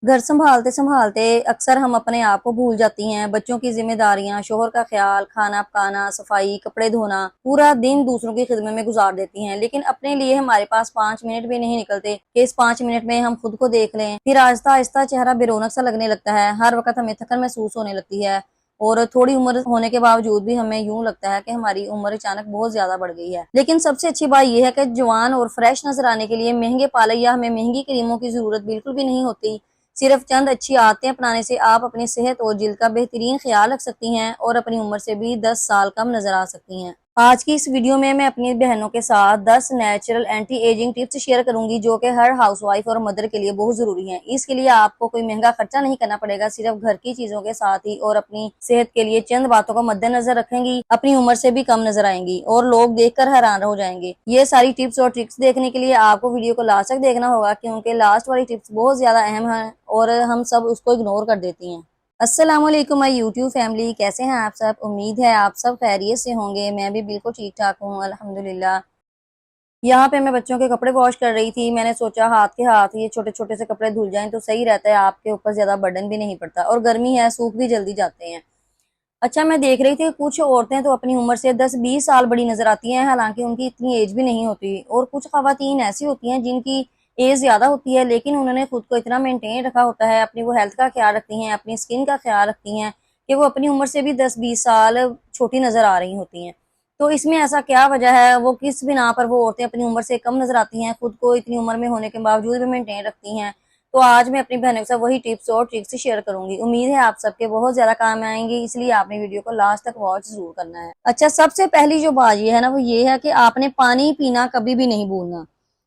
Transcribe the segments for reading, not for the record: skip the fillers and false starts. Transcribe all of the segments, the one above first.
घर संभालते संभालते अक्सर हम अपने आप को भूल जाती हैं। बच्चों की जिम्मेदारियां, शोहर का ख्याल, खाना पकाना, सफाई, कपड़े धोना, पूरा दिन दूसरों की खिदमत में गुजार देती हैं। लेकिन अपने लिए हमारे पास 5 मिनट भी नहीं निकलते कि इस 5 मिनट में हम खुद को देख लें। फिर आहिस्ता आहिस्ता चेहरा बेरौनक सा लगने लगता है। हर वक्त हमें थकन महसूस होने लगती है और थोड़ी उम्र होने के बावजूद भी हमें यूं लगता है कि हमारी उम्र अचानक बहुत ज्यादा बढ़ गई है। लेकिन सबसे अच्छी बात यह है कि जवान और फ्रेश नजर आने के लिए महंगे पार्लर या हमें महंगी क्रीमों की जरूरत बिल्कुल भी नहीं होती। सिर्फ चंद अच्छी आदतें अपनाने से आप अपनी सेहत और जिल्द का बेहतरीन ख्याल रख सकती हैं और अपनी उम्र से भी 10 साल कम नजर आ सकती हैं। आज की इस वीडियो में मैं अपनी बहनों के साथ 10 natural anti ageing tips share करूंगी जो कि हर हाउसवाइफ और मदर के लिए बहुत जरूरी हैं। इसके लिए आपको कोई महंगा खर्चा नहीं करना पड़ेगा, सिर्फ घर की चीजों के साथ ही और अपनी सेहत के लिए चंद बातों को मद्देनजर रखेंगी, अपनी उम्र से भी कम नजर आएंगी और लोग देखकर हैरान हो जाएंगे। ये सारी टिप्स और ट्रिक्स देखने के लिए आपको वीडियो को लास्ट तक देखना होगा क्योंकि लास्ट वाली टिप्स बहुत ज्यादा अहम है और हम सब उसको इग्नोर कर देती हैं। अस्सलाम वालेकुम माय यूट्यूब फैमिली, कैसे हैं आप सब। उम्मीद है आप सब खैरियत से होंगे। मैं भी बिल्कुल ठीक ठाक हूँ अल्हम्दुलिल्लाह। यहाँ पे मैं बच्चों के कपड़े वॉश कर रही थी। मैंने सोचा हाथ के हाथ ये छोटे छोटे से कपड़े धुल जाएं तो सही रहता है, आपके ऊपर ज्यादा बर्डन भी नहीं पड़ता और गर्मी है, सूख भी जल्दी जाते हैं। अच्छा, मैं देख रही थी कुछ औरतें तो अपनी उम्र से 10-20 साल बड़ी नजर आती हैं, हालांकि उनकी इतनी एज भी नहीं होती। और कुछ खवातीन ऐसी होती हैं जिनकी एज ज्यादा होती है लेकिन उन्होंने खुद को इतना मेंटेन रखा होता है, अपनी वो हेल्थ का ख्याल रखती हैं, अपनी स्किन का ख्याल रखती हैं कि वो अपनी उम्र से भी 10-20 साल छोटी नजर आ रही होती हैं। तो इसमें ऐसा क्या वजह है, वो किस बिना पर वो औरतें अपनी उम्र से कम नजर आती हैं, खुद को इतनी उम्र में होने के बावजूद भी मेंटेन रखती हैं। तो आज मैं अपनी बहनों के साथ वही टिप्स और ट्रिक्स शेयर करूंगी। उम्मीद है आप सबके बहुत ज्यादा काम आएंगी, इसलिए आपने वीडियो को लास्ट तक वॉच जरूर करना है। अच्छा, सबसे पहली जो बात ये है ना वो ये है कि आपने पानी पीना कभी भी नहीं भूलना।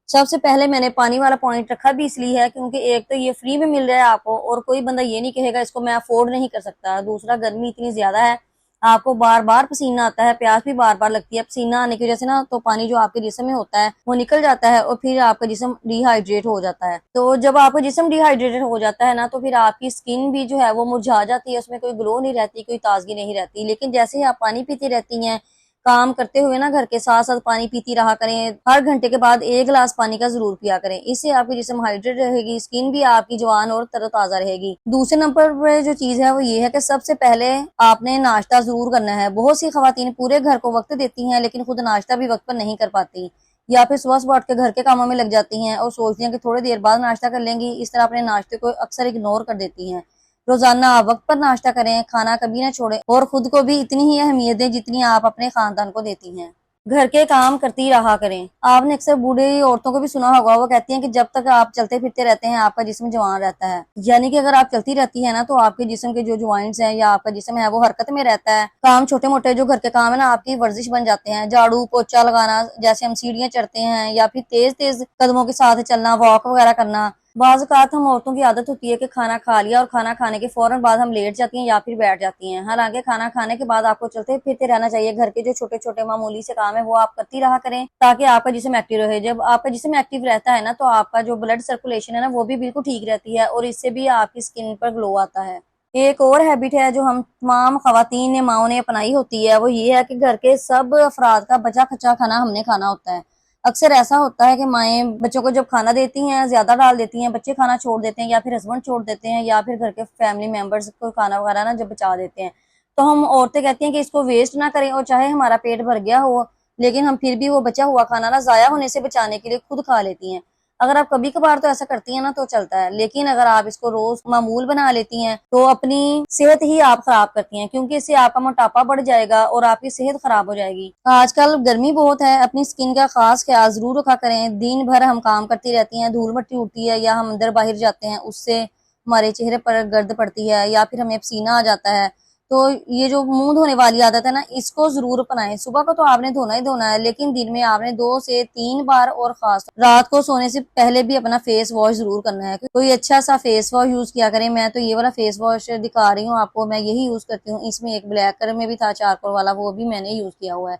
सबसे पहले मैंने पानी वाला पॉइंट रखा भी इसलिए है क्योंकि एक तो ये फ्री में मिल रहा है आपको और कोई बंदा ये नहीं कहेगा इसको मैं अफोर्ड नहीं कर सकता। दूसरा, गर्मी इतनी ज्यादा है, आपको बार बार पसीना आता है, प्यास भी बार बार लगती है। पसीना आने की वजह से ना तो पानी जो आपके जिस्म में होता है वो निकल जाता है और फिर आपका जिस्म डिहाइड्रेट हो जाता है। तो जब आपका जिस्म डिहाइड्रेटेड हो जाता है ना तो फिर आपकी स्किन भी जो है वो मुरझा जाती है, उसमें कोई ग्लो नहीं रहती, कोई ताजगी नहीं रहती। लेकिन जैसे ही आप पानी पीती रहती हैं, काम करते हुए ना घर के साथ साथ पानी पीती रहा करें। हर घंटे के बाद 1 गिलास पानी का जरूर पिया करें, इससे आपकी जिस्म हाइड्रेट रहेगी, स्किन भी आपकी जवान और तरोताजा रहेगी। दूसरे नंबर पर जो चीज है वो ये है कि सबसे पहले आपने नाश्ता जरूर करना है। बहुत सी खवातीन पूरे घर को वक्त देती हैं लेकिन खुद नाश्ता भी वक्त पर नहीं कर पाती, या फिर सुबह सुबह उठ के घर के कामों में लग जाती हैं और सोचती हैं कि थोड़ी देर बाद नाश्ता कर लेंगी। इस तरह अपने नाश्ते को अक्सर इग्नोर कर देती हैं। रोजाना आप वक्त पर नाश्ता करें, खाना कभी ना छोड़ें और खुद को भी इतनी ही अहमियत दें जितनी आप अपने खानदान को देती हैं। घर के काम करती रहा करें। आपने अक्सर बूढ़ी औरतों को भी सुना होगा, वो कहती हैं कि जब तक आप चलते फिरते रहते हैं आपका जिस्म जवान रहता है। यानी कि अगर आप चलती रहती है ना तो आपके जिस्म के जो ज्वाइंट्स हैं या आपका जिस्म है वो हरकत में रहता है। काम छोटे मोटे जो घर के काम है ना आपकी वर्जिश बन जाते हैं। झाड़ू पोछा लगाना, जैसे हम सीढ़ियां चढ़ते हैं, या फिर तेज तेज कदमों के साथ चलना, वॉक वगैरह करना। बाज़ औक़ात हम औरतों की आदत होती है कि खाना खा लिया और खाना खाने के फौरन बाद हम लेट जाती हैं या फिर बैठ जाती हैं। हालांकि खाना खाने के बाद आपको चलते फिरते रहना चाहिए। घर के जो छोटे छोटे मामूली से काम है वो आप करती रहा करें ताकि आपका जिस्म एक्टिव रहे। जब आपका जिस्म एक्टिव रहता है ना तो आपका जो ब्लड सर्कुलेशन है ना वो भी बिल्कुल ठीक रहती है और इससे भी आपकी स्किन पर ग्लो आता है। एक और हैबिट है जो हम तमाम खवातीन ने, माओ ने अपनाई होती है, वो ये है कि घर के सब अफराद का बचा खचा खाना हमने खाना होता है। अक्सर ऐसा होता है कि माएँ बच्चों को जब खाना देती हैं ज्यादा डाल देती हैं, बच्चे खाना छोड़ देते हैं या फिर हस्बैंड छोड़ देते हैं या फिर घर के फैमिली मेंबर्स को खाना वगैरह ना जब बचा देते हैं तो हम औरतें कहती हैं कि इसको वेस्ट ना करें और चाहे हमारा पेट भर गया हो लेकिन हम फिर भी वो बचा हुआ खाना ना जाया होने से बचाने के लिए खुद खा लेती हैं। अगर आप कभी कभार तो ऐसा करती हैं ना तो चलता है, लेकिन अगर आप इसको रोज मामूल बना लेती हैं तो अपनी सेहत ही आप खराब करती हैं क्योंकि इससे आपका मोटापा बढ़ जाएगा और आपकी सेहत खराब हो जाएगी। आजकल गर्मी बहुत है, अपनी स्किन का खास ख्याल जरूर रखा करें। दिन भर हम काम करती रहती हैं, धूल मिट्टी उड़ती है या हम अंदर बाहर जाते हैं, उससे हमारे चेहरे पर गर्द पड़ती है या फिर हमें पसीना आ जाता है। तो ये जो मुंह धोने वाली आदत है ना इसको जरूर अपनाएं। सुबह को तो आपने धोना ही धोना है लेकिन दिन में आपने 2 से 3 बार और खास रात को सोने से पहले भी अपना फेस वॉश जरूर करना है। कोई अच्छा सा फेस वॉश यूज किया करें। मैं तो ये वाला फेस वॉश दिखा रही हूँ आपको, मैं यही यूज करती हूँ। इसमें एक ब्लैक कलर में भी था चारकोल वाला, वो भी मैंने यूज किया हुआ है।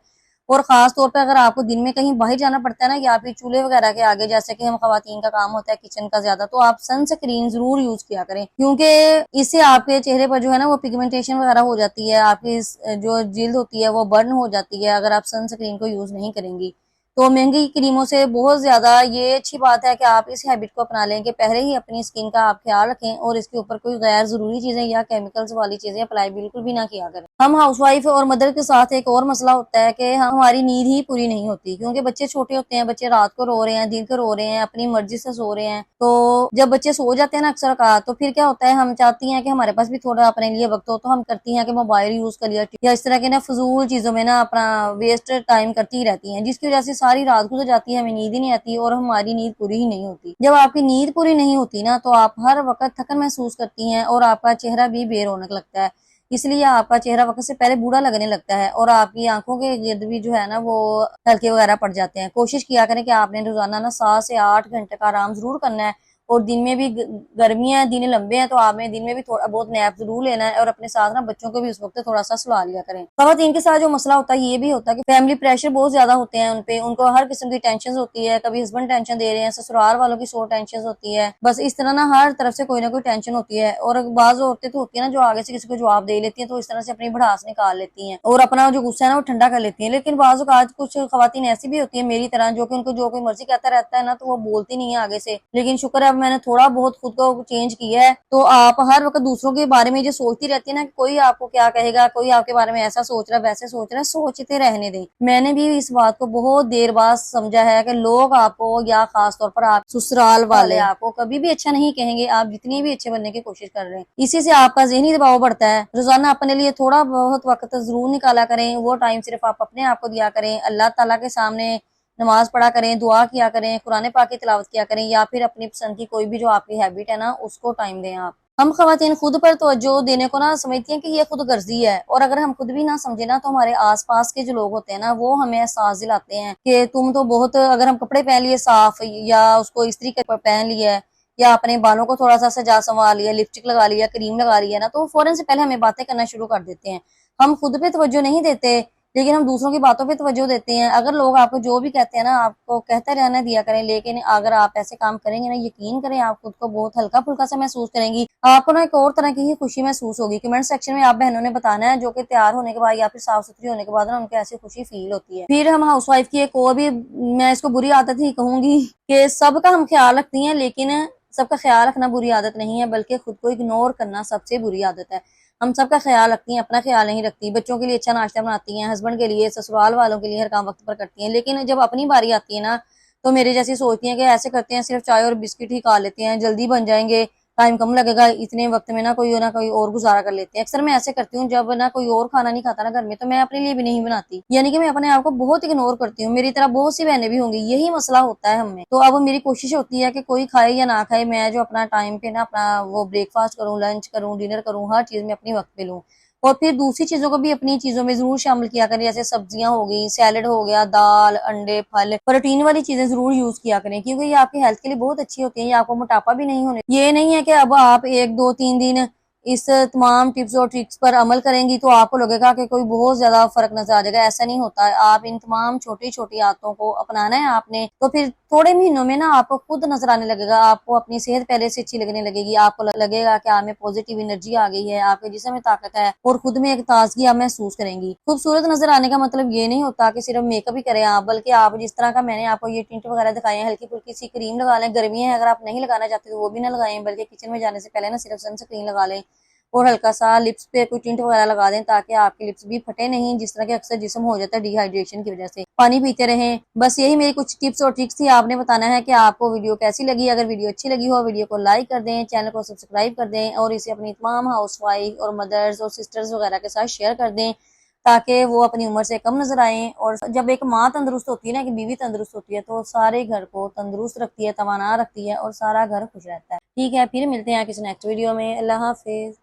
और खास तौर पे अगर आपको दिन में कहीं बाहर जाना पड़ता है ना या फिर चूल्हे वगैरह के आगे, जैसे कि हम खवातीन का काम होता है किचन का ज्यादा, तो आप सनस्क्रीन जरूर यूज किया करें क्योंकि इससे आपके चेहरे पर जो है ना वो पिगमेंटेशन वगैरह हो जाती है, आपकी जो जिल्द होती है वो बर्न हो जाती है अगर आप सनस्क्रीन को यूज नहीं करेंगी। तो महंगी क्रीमों से बहुत ज्यादा ये अच्छी बात है कि आप इस हैबिट को अपना लें कि पहले ही अपनी स्किन का आप ख्याल रखें और इसके ऊपर कोई गैर जरूरी चीजें या केमिकल्स वाली चीजें अप्लाई बिल्कुल भी ना किया करें। हम हाउसवाइफ और मदर के साथ एक और मसला होता है कि हमारी नींद ही पूरी नहीं होती, क्योंकि बच्चे छोटे होते हैं, बच्चे रात को रो रहे हैं, दिन को रो रहे हैं, अपनी मर्जी से सो रहे हैं। तो जब बच्चे सो जाते हैं ना अक्सर का, तो फिर क्या होता है, हम चाहती हैं कि हमारे पास भी थोड़ा अपने लिए वक्त हो, तो हम करती हैं कि मोबाइल यूज कर लिया या इस तरह के ना फजूल चीजों में ना अपना वेस्ट टाइम करती ही रहती हैं, जिसकी वजह से सारी रात गुजर जाती है, हमें नींद ही नहीं आती और हमारी नींद पूरी ही नहीं होती। जब आपकी नींद पूरी नहीं होती ना, तो आप हर वक्त थकन महसूस करती हैं और आपका चेहरा भी बेरौनक लगता है। इसलिए आपका चेहरा वक्त से पहले बूढ़ा लगने लगता है और आपकी आंखों के गिर्द भी जो है ना वो हल्के वगैरह पड़ जाते हैं। कोशिश किया करें कि आपने रोजाना ना 7 से 8 घंटे का आराम जरूर करना है। और दिन में भी गर्मियां हैं, दिन लंबे हैं, तो आपने दिन में भी थोड़ा बहुत नैप जरूर लेना है और अपने साथ ना बच्चों को भी उस वक्त थोड़ा सा सुला लिया करें। खवातीन के साथ जो मसला होता है ये भी होता है कि फैमिली प्रेशर बहुत ज्यादा होते हैं उनपे, उनको हर किस्म की टेंशन होती है। कभी हस्बैंड टेंशन दे रहे हैं, ससुराल वालों की 100 टेंशन होती है, बस इस तरह ना हर तरफ से कोई ना कोई टेंशन होती है। और बाज औरतें तो होती है ना जो आगे से किसी को जवाब दे लेती है, तो इस तरह से अपनी भड़ास निकाल लेती है और अपना जो गुस्सा है ना वो ठंडा कर लेती है। लेकिन बाज आज कुछ खवातीन ऐसी भी होती है मेरी तरह, जो कि उनको जो कोई मर्जी कहता रहता है ना तो वो बोलती नहीं है आगे से। लेकिन शुक्र है अब मैंने थोड़ा बहुत खुद को चेंज किया है। तो आप हर वक्त दूसरों के बारे में जो सोचती रहती है ना, कोई आपको क्या कहेगा, कोई आपके बारे में ऐसा सोच रहा है वैसे सोच रहा है, सोचते रहने दें। मैंने भी इस बात को बहुत देर बाद समझा है कि लोग आपको या खास तौर पर आप ससुराल वाले आपको कभी भी अच्छा नहीं कहेंगे, आप जितनी भी अच्छे बनने की कोशिश कर रहे हैं। इसी से आपका ज़हनी दबाव बढ़ता है। रोजाना अपने लिए थोड़ा बहुत वक्त जरूर निकाला करें, वो टाइम सिर्फ आप अपने आप को दिया करें। अल्लाह ताला के सामने नमाज पढ़ा करें, दुआ किया करें, कुरान पाक की तिलावत किया करें, या फिर अपनी पसंद की कोई भी जो आपकी हैबिट है ना उसको टाइम दें आप। हम खवातीन खुद पर तवज्जो देने को ना समझती हैं कि ये खुद गर्जी है, और अगर हम खुद भी ना समझे ना तो हमारे आसपास के जो लोग होते हैं ना वो हमें एहसास दिलाते हैं कि तुम तो बहुत, अगर हम कपड़े पहन लिए साफ या उसको इस्त्री कर पहन लिया है या अपने बालों को थोड़ा सा सजा संवार लिया, लिपस्टिक लगा लिया, क्रीम लगा लिया ना, तो फौरन से पहले हमें बातें करना शुरू कर देते हैं। हम खुद पे तवज्जो नहीं देते, लेकिन हम दूसरों की बातों पे तवज्जो देते हैं। अगर लोग आपको जो भी कहते हैं ना आपको कहते रहना दिया करें, लेकिन अगर आप ऐसे काम करेंगे ना, यकीन करें आप खुद को बहुत हल्का फुल्का सा महसूस करेंगी। आपको ना एक और तरह की ही खुशी महसूस होगी। कमेंट सेक्शन में आप बहनों ने बताना है जो कि तैयार होने के बाद या फिर साफ सुथरी होने के बाद ना उनको ऐसी खुशी फील होती है। फिर हम हाउसवाइफ की एक और भी, मैं इसको बुरी आदत ही कहूंगी कि सबका हम ख्याल रखती हैं, लेकिन सबका ख्याल रखना बुरी आदत नहीं है, बल्कि खुद को इग्नोर करना सबसे बुरी आदत है। हम सबका ख्याल रखती हैं, अपना ख्याल नहीं रखती। बच्चों के लिए अच्छा नाश्ता बनाती हैं, हस्बैंड के लिए, ससुराल वालों के लिए हर काम वक्त पर करती हैं, लेकिन जब अपनी बारी आती है ना तो मेरे जैसी सोचती हैं कि ऐसे करते हैं, सिर्फ चाय और बिस्किट ही खा लेते हैं, जल्दी बन जाएंगे, टाइम कम लगेगा, इतने वक्त में ना कोई और गुजारा कर लेते हैं। अक्सर मैं ऐसे करती हूँ, जब ना कोई और खाना नहीं खाता ना घर में, तो मैं अपने लिए भी नहीं बनाती, यानी कि मैं अपने आप को बहुत इग्नोर करती हूँ। मेरी तरह बहुत सी बहनें भी होंगी, यही मसला होता है हमें। तो अब मेरी कोशिश होती है कि कोई खाए या ना खाए, मैं जो अपना टाइम पे ना अपना वो ब्रेकफास्ट करूँ, लंच करूँ, डिनर करूँ, हर चीज में अपनी वक्त पे लूँ। और फिर दूसरी चीजों को भी अपनी चीजों में जरूर शामिल किया करें, जैसे सब्जियां हो गई, सैलेड हो गया, दाल, अंडे, फल, प्रोटीन वाली चीजें जरूर यूज किया करें, क्योंकि ये आपकी हेल्थ के लिए बहुत अच्छी होती है। ये आपको मोटापा भी नहीं होने, ये नहीं है कि अब आप 1 2 3 दिन इस तमाम टिप्स और ट्रिक्स पर अमल करेंगी तो आपको लगेगा कि कोई बहुत ज्यादा फर्क नजर आ जाएगा। ऐसा नहीं होता है। आप इन तमाम छोटी छोटी आदतों को अपनाना है आपने, तो फिर थोड़े महीनों में ना आपको खुद नजर आने लगेगा, आपको अपनी सेहत पहले से अच्छी लगने लगेगी, आपको लगेगा कि आप में पॉजिटिव एनर्जी आ गई है, आपके जिस्म में ताकत है और खुद में एक ताजगी आप महसूस करेंगी। खूबसूरत नजर आने का मतलब ये नहीं होता कि सिर्फ मेकअप ही करें आप, बल्कि आप जिस तरह का मैंने आपको ये टिंट वगैरह दिखाए हैं, हल्की फुल्की सी क्रीम लगा लें। गर्मियां है, अगर आप नहीं लगाना चाहते तो वो भी ना लगाएं, बल्कि किचन में जाने से पहले ना सिर्फ सनस्क्रीन लगा लें और हल्का सा लिप्स पे कोई टिंट वगैरह लगा दें, ताकि आपके लिप्स भी फटे नहीं, जिस तरह के अक्सर जिस्म हो जाता है डिहाइड्रेशन की वजह से। पानी पीते रहें। बस यही मेरी कुछ टिप्स और ट्रिक्स थी। आपने बताना है कि आपको वीडियो कैसी लगी। अगर वीडियो अच्छी लगी हो, वीडियो को लाइक कर दें, चैनल को सब्सक्राइब कर दें और इसे अपनी तमाम हाउसवाइफ और मदर्स और सिस्टर्स वगैरह के साथ शेयर कर दें, ताकि वो अपनी उम्र से कम नजर आए। और जब एक माँ तंदुरुस्त होती है ना, एक बीवी तंदुरुस्त होती है, तो सारे घर को तंदुरुस्त रखती है, तवाना रखती है और सारा घर खुश रहता है। ठीक है, फिर मिलते हैं किसी नेक्स्ट वीडियो में। अल्लाह हाफिज।